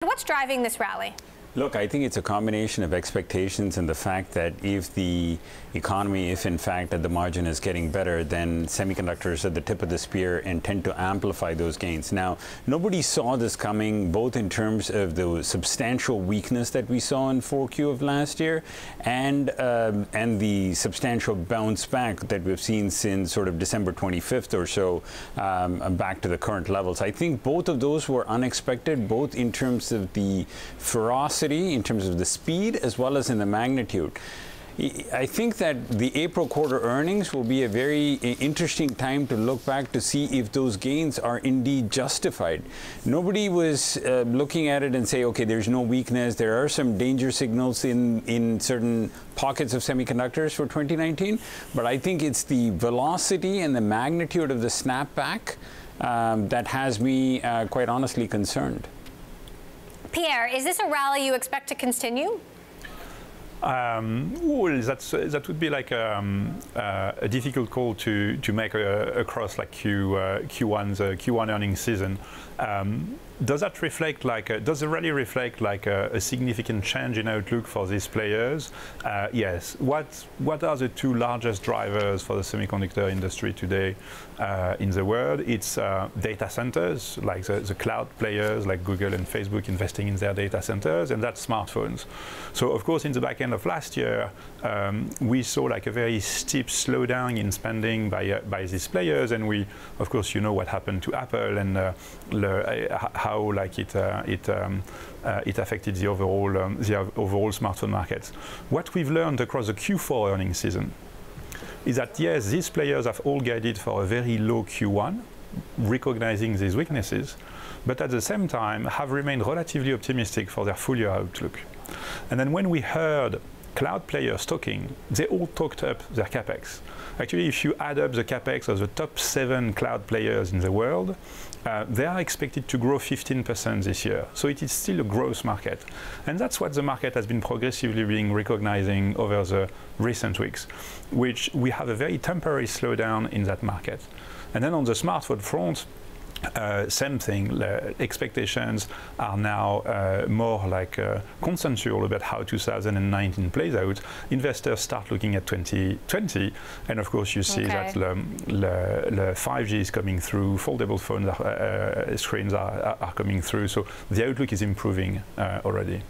What's driving this rally? Look, I think it's a combination of expectations and the fact that if the economy, if in fact at the margin is getting better, then semiconductors are the tip of the spear and tend to amplify those gains. Now, nobody saw this coming, both in terms of the substantial weakness that we saw in 4Q of last year and the substantial bounce back that we've seen since sort of December 25th or so back to the current levels. I think both of those were unexpected, both in terms of the ferocity, in terms of the speed, as well as in the magnitude. I think that the April quarter earnings will be a very interesting time to look back to see if those gains are indeed justified. Nobody was looking at it and say, okay, there's no weakness. There are some danger signals in certain pockets of semiconductors for 2019. But I think it's the velocity and the magnitude of the snapback that has me quite honestly concerned. Pierre, is this a rally you expect to continue? Well, that would be like a difficult call to make across like Q1 earnings season. Does that reflect does the rally reflect like a significant change in outlook for these players? Yes. What are the two largest drivers for the semiconductor industry today in the world? It's data centers, like the cloud players like Google and Facebook investing in their data centers, and that's smartphones. So of course, in the back end of last year, we saw like a very steep slowdown in spending by these players, and we, of course, you know what happened to Apple and how like it affected the overall smartphone markets. What we've learned across the Q4 earnings season is that yes, these players have all guided for a very low Q1, recognizing these weaknesses, but at the same time have remained relatively optimistic for their full-year outlook. And then when we heard cloud players talking, they all talked up their capex. Actually, if you add up the capex of the top 7 cloud players in the world, they are expected to grow 15% this year. So it is still a growth market. And that's what the market has been progressively being recognizing over the recent weeks, which we have a very temporary slowdown in that market. And then on the smartphone front, same thing. Expectations are now more like consensual about how 2019 plays out. Investors start looking at 2020, and of course you see that the 5G is coming through, foldable phones screens are coming through, so the outlook is improving already.